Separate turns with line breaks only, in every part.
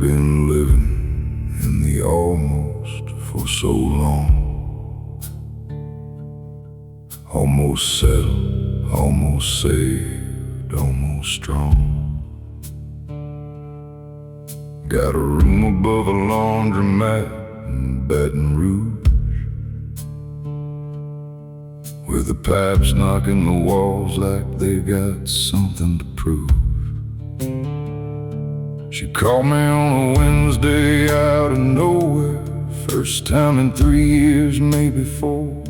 been living in the almost for so long. Almost settled, almost saved, almost strong. Got a room above a laundromat in Baton Rouge, where the pipes knocking the walls like they got something to prove. She called me on a Wednesday out of nowhere, first time in 3 years, maybe 4.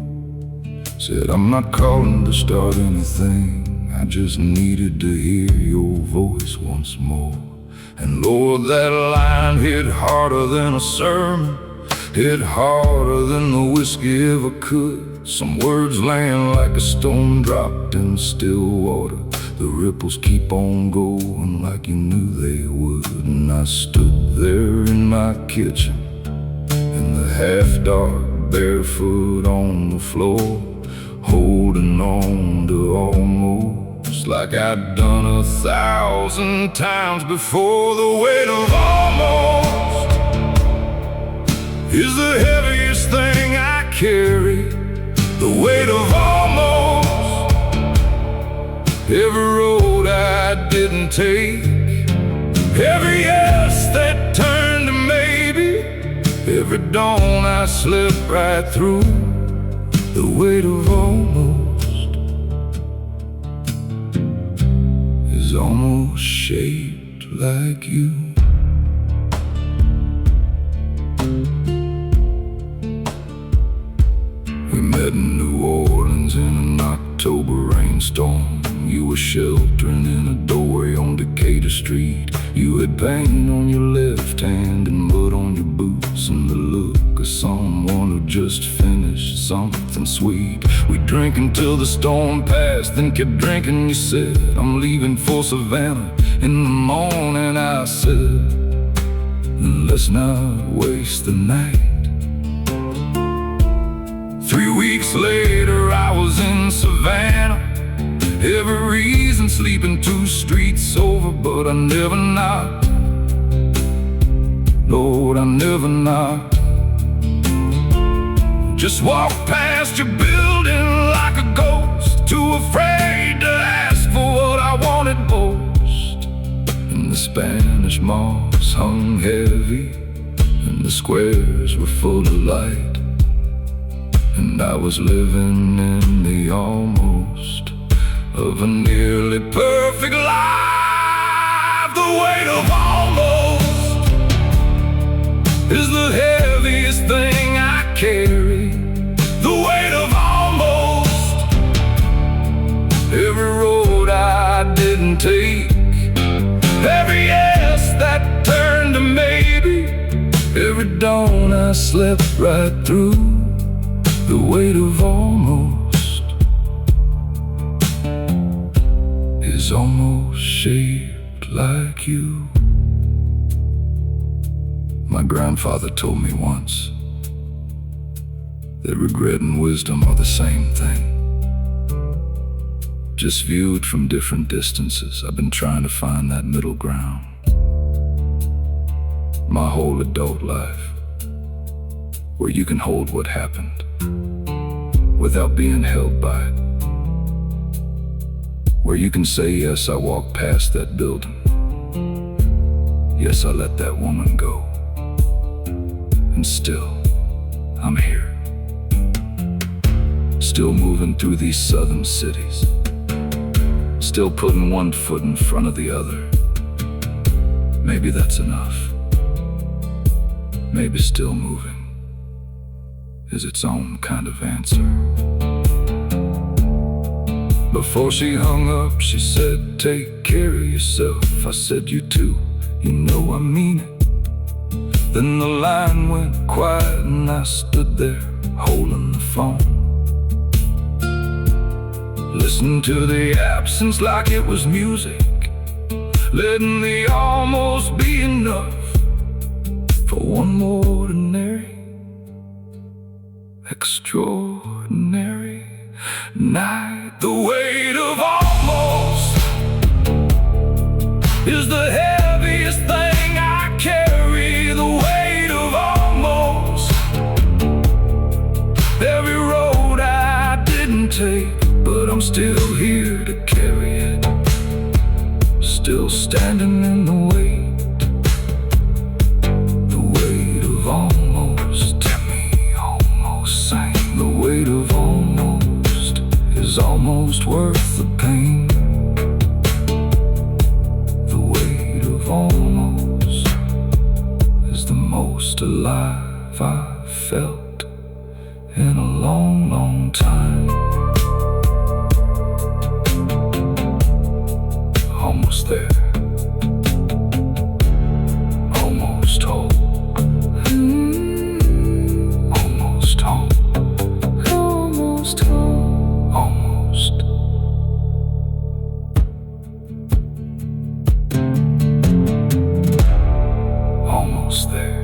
Said, I'm not calling to start anything, I just needed to hear your voice once more. And Lord, that line hit harder than a sermon, hit harder than the whiskey ever could. Some words land like a stone dropped in still water. The ripples keep on going like you knew they would. And I stood there in my kitchen, in the half-dark, barefoot on the floor, holding on to almost like I'd done 1,000 times before. The weight of almost is the heaviest thing I carry. The weight of almost, every road I didn't take, every yes that turned to maybe, every dawn I slipped right through. The weight of almost is almost shaped like you. We met in New Orleans in an October rainstorm. You were sheltering in a doorway on Decatur Street. You had paint on your left hand and mud on your boots, and the look of someone who just finished something sweet. We drank until the storm passed, then kept drinking. You said, I'm leaving for Savannah in the morning. I said, then let's not waste the night. 3 weeks later I was in Savannah, every reason sleeping 2 streets over, but I never knocked. Lord, I never knocked. Just walked past your building like a ghost, too afraid to ask for what I wanted most. And the Spanish moss hung heavy, and the squares were full of light, and I was living in the almost of a nearly perfect life. The weight of almost is the heaviest thing I carry. The weight of almost, every road I didn't take, every yes that turned to maybe, every dawn I slept right through. The weight of almost is almost shaped like you. My grandfather told me once that regret and wisdom are the same thing, just viewed from different distances. I've been trying to find that middle ground my whole adult life, where you can hold what happened without being held by it, where you can say, yes, I walked past that building, yes, I let that woman go, and still I'm here, still moving through these southern cities, still putting one foot in front of the other. Maybe that's enough. Maybe still moving is its own kind of answer. Before she hung up, she said, take care of yourself. I said, you too, you know I mean it. Then the line went quiet and I stood there holding the phone, listening to the absence like it was music, letting the almost be enough for one more ordinary, extraordinary night. The weight of almost is the heaviest thing I carry. standing in the weight of almost. Timmy almost sang. The weight of almost is almost worth the pain. The weight of almost is the most alive I've felt in a long, long time. Almost there. Almost home. Almost home. Almost home. Almost. Almost there.